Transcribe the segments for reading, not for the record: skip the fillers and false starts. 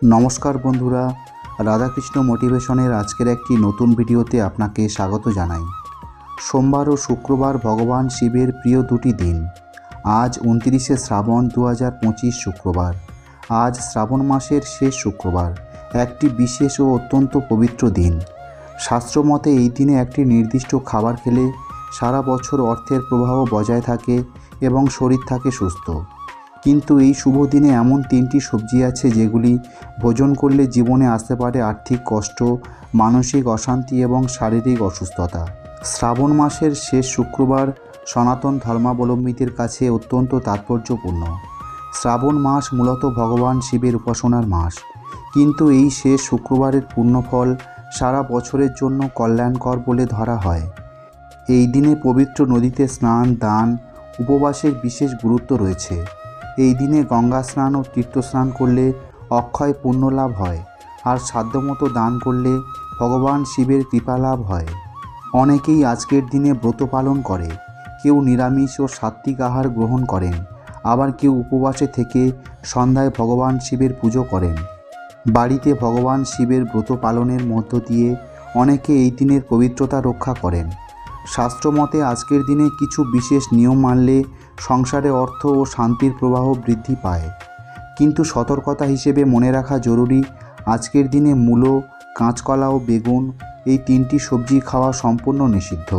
নমস্কার বন্ধুরা, রাধাকৃষ্ণ মোটিভেশনের আজকের একটি নতুন ভিডিওতে আপনাকে স্বাগত জানাই। সোমবার ও শুক্রবার ভগবান শিবের প্রিয় দুটি দিন। আজ 29শে শ্রাবণ 2025 শুক্রবার। আজ শ্রাবণ মাসের শেষ শুক্রবার, একটি বিশেষ ও অত্যন্ত পবিত্র দিন। শাস্ত্রমতে এই দিনে একটি নির্দিষ্ট খাবার খেলে সারা বছর অর্থের প্রবাহ বজায় থাকে এবং শরীর থাকে সুস্থ। কিন্তু এই শুভ দিনে এমন 3টি সবজি আছে যেগুলি ভোজন করলে জীবনে আসতে পারে আর্থিক কষ্ট, মানসিক অশান্তি এবং শারীরিক অসুস্থতা। শ্রাবণ মাসের শেষ শুক্রবার সনাতন ধর্মাবলম্বীদের কাছে অত্যন্ত তাৎপর্যপূর্ণ। শ্রাবণ মাস মূলত ভগবান শিবের উপাসনার মাস, কিন্তু এই শেষ শুক্রবারের পুণ্যফল সারা বছরের জন্য কল্যাণকর বলে ধরা হয়। এই দিনে পবিত্র নদীতে স্নান, দান, উপবাসের বিশেষ গুরুত্ব রয়েছে। এই দিনে গঙ্গা স্নান ও তীর্থস্নান করলে অক্ষয় পুণ্য লাভ হয়, আর সাধ্যমতো দান করলে ভগবান শিবের কৃপা লাভ হয়। অনেকেই আজকের দিনে ব্রত পালন করে, কেউ নিরামিষ ও সাত্ত্বিক আহার গ্রহণ করেন, আবার কেউ উপবাসে থেকে সন্ধ্যায় ভগবান শিবের পুজো করেন। বাড়িতে ভগবান শিবের ব্রত পালনের মধ্য দিয়ে অনেকে এই দিনের পবিত্রতা রক্ষা করেন। শাস্ত্রমতে আজকের দিনে কিছু বিশেষ নিয়ম মানলে সংসারে অর্থ ও শান্তির প্রবাহ বৃদ্ধি পায়। কিন্তু সতর্কতা হিসেবে মনে রাখা জরুরি, আজকের দিনে মূলো, কাঁচকলা ও বেগুন এই 3টি সবজি খাওয়া সম্পূর্ণ নিষিদ্ধ।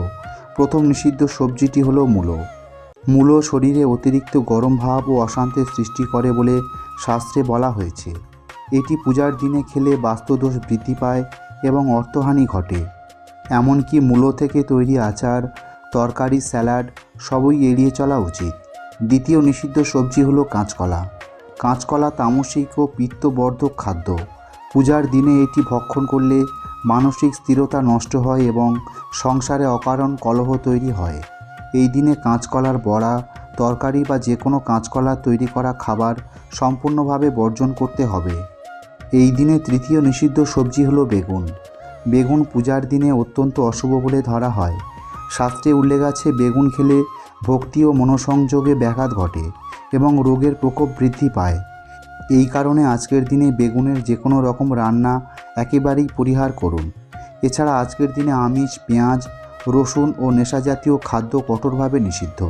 প্রথম নিষিদ্ধ সবজিটি হলো মূলো। মূলো শরীরে অতিরিক্ত গরম ভাব ও অশান্তির সৃষ্টি করে বলে শাস্ত্রে বলা হয়েছে। এটি পূজার দিনে খেলে বাস্তুদোষ বৃদ্ধি পায় এবং অর্থহানি ঘটে। এমনকি মূলো থেকে তৈরি আচার, তরকারি, স্যালাড সবই এড়িয়ে চলা উচিত। দ্বিতীয় নিষিদ্ধ সবজি হলো কাঁচকলা। কাঁচকলা তামসিক ও পিত্তবর্ধক খাদ্য। পূজার দিনে এটি ভক্ষণ করলে মানসিক স্থিরতা নষ্ট হয় এবং সংসারে অকারণ কলহ তৈরি হয়। এই দিনে কাঁচকলার বড়া, তরকারি বা যে কোনো কাঁচকলা তৈরি করা খাবার সম্পূর্ণভাবে বর্জন করতে হবে। এই দিনে তৃতীয় নিষিদ্ধ সবজি হলো বেগুন। বেগুন পূজার দিনে অত্যন্ত অশুভ বলে ধরা হয়। শাস্ত্রে উল্লেখ আছে, বেগুন খেলে ভক্তি ও মনোসংযোগে ব্যাঘাত ঘটে এবং রোগের প্রকোপ বৃদ্ধি পায়। এই কারণে আজকের দিনে বেগুনের যে কোনো রকম রান্না একেবারেই পরিহার করুন। এছাড়া আজকের দিনে আমিষ, পেঁয়াজ, রসুন ও নেশাজাতীয় খাদ্য কঠোরভাবে নিষিদ্ধ।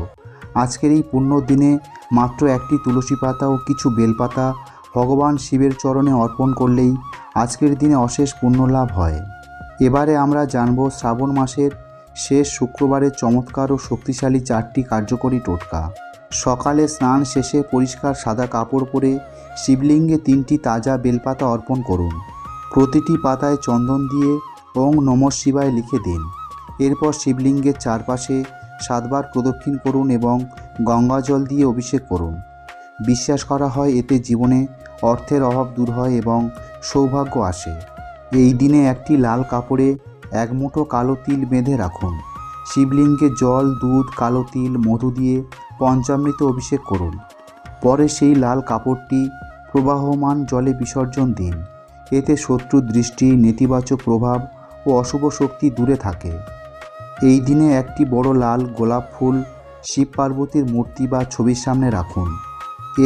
আজকের এই পুণ্য দিনে মাত্র একটি তুলসী পাতা ও কিছু বেলপাতা ভগবান শিবের চরণে অর্পণ করলেই আজকের দিনে অশেষ পুণ্য লাভ হয়। এবারে আমরা জানব শ্রাবণ মাসের শেষ শুক্রবারের চমৎকার ও শক্তিশালী 4টি কার্যকরী টোটকা। সকালে স্নান শেষে পরিষ্কার সাদা কাপড় পরে শিবলিঙ্গে 3টি তাজা বেলপাতা অর্পণ করুন। প্রতিটি পাতায় চন্দন দিয়ে ওং নমঃ শিবায় লিখে দিন। এরপর শিবলিঙ্গের চারপাশে 7 বার প্রদক্ষিণ করুন এবং গঙ্গা জল দিয়ে অভিষেক করুন। বিশ্বাস করা হয় এতে জীবনে অর্থের অভাব দূর হয় এবং সৌভাগ্য আসে। এই দিনে একটি লাল কাপড়ে 1 মুঠো কালো তিল বেঁধে রাখুন। শিবলিঙ্গে জল, দুধ, কালো তিল, মধু দিয়ে পঞ্চামৃত অভিষেক করুন। পরে সেই লাল কাপড়টি প্রবাহমান জলে বিসর্জন দিন। এতে শত্রু দৃষ্টি, নেতিবাচক প্রভাব ও অশুভ শক্তি দূরে থাকে। এই দিনে একটি বড় লাল গোলাপ ফুল শিব পার্বতীর মূর্তি বা ছবির সামনে রাখুন।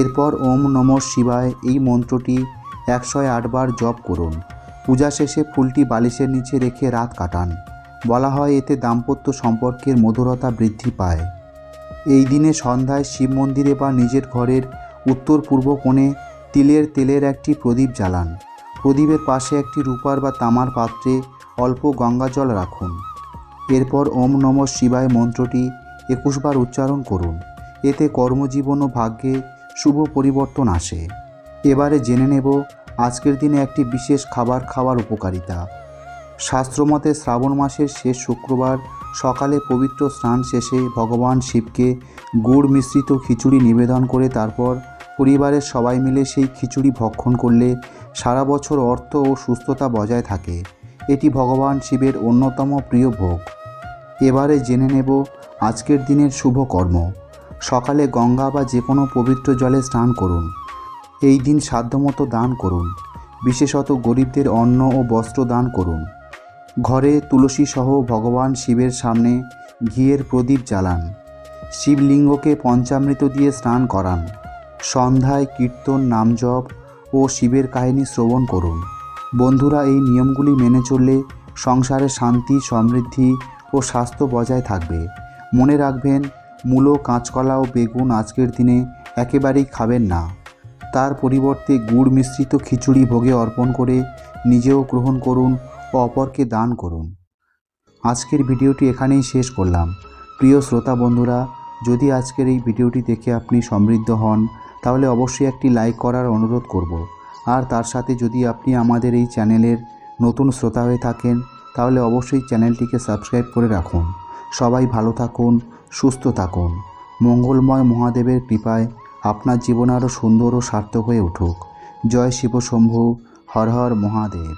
এরপর ওম নমঃ শিবায় এই মন্ত্রটি 108 বার জপ করুন। পূজা শেষে ফুলটি বালিশের নিচে রেখে রাত কাটান। বলা হয় এতে দাম্পত্য সম্পর্কের মধুরতা বৃদ্ধি পায়। এই দিনে সন্ধ্যায় শিব মন্দিরে বা নিজের ঘরের উত্তর পূর্ব কোণে তিলের তেলের একটি প্রদীপ জ্বালান। প্রদীপের পাশে একটি রূপার বা তামার পাত্রে অল্প গঙ্গা জল রাখুন। এরপর ওম নমঃ শিবায় মন্ত্রটি 21 বার উচ্চারণ করুন। এতে কর্মজীবন ও ভাগ্যে শুভ পরিবর্তন আসে। এবারে জেনে নেব আজকের দিনে একটি বিশেষ খাবার খাওয়ার উপকারিতা। শাস্ত্রমতে শ্রাবণ মাসের শেষ শুক্রবার সকালে পবিত্র স্নান শেষে ভগবান শিবকে গুড় মিশ্রিত খিচুড়ি নিবেদন করে তারপর পরিবারের সবাই মিলে সেই খিচুড়ি ভক্ষণ করলে সারা বছর অর্থ ও সুস্থতা বজায় থাকে। এটি ভগবান শিবের অন্যতম প্রিয় ভোগ। এবারে জেনে নেব আজকের দিনের শুভ কর্ম। সকালে গঙ্গা বা যে কোনো পবিত্র জলে স্নান করুন। এই দিন সাধ্যমতো দান করুন। বিশেষত গরিবদের অন্ন ও বস্ত্র দান করুন। ঘরে তুলসী সহ ভগবান শিবের সামনে ঘিয়ের প্রদীপ জ্বালান। শিবলিঙ্গকে পঞ্চামৃত দিয়ে স্নান করান। সন্ধ্যায় কীর্তন, নামজপ ও ও শিবের কাহিনী শ্রবণ করুন। বন্ধুরা, এই নিয়মগুলি মেনে চললে সংসারে শান্তি, সমৃদ্ধি ও স্বাস্থ্য বজায় থাকবে। মনে রাখবেন, মূলো, কাঁচকলা ও বেগুন আজকের দিনে একেবারেই খাবেন না। তার পরিবর্তে গুড় মিশ্রিত খিচুড়ি ভোগে অর্পণ করে নিজেও গ্রহণ করুন ও অপরকে দান করুন। আজকের ভিডিওটি এখানেই শেষ করলাম। প্রিয় শ্রোতা বন্ধুরা, যদি আজকের এই ভিডিওটি দেখে আপনি সমৃদ্ধ হন তাহলে অবশ্যই একটি লাইক করার অনুরোধ করব। আর তার সাথে যদি আপনি আমাদের এই চ্যানেলের নতুন শ্রোতা হয়ে থাকেন তাহলে অবশ্যই চ্যানেলটিকে সাবস্ক্রাইব করে রাখুন। সবাই ভালো থাকুন, সুস্থ থাকুন। মঙ্গলময় মহাদেবের কৃপায় আপনার জীবন আরও সুন্দর ও সার্থক হয়ে উঠুক। জয় শিব শম্ভু, হর হর মহাদেব।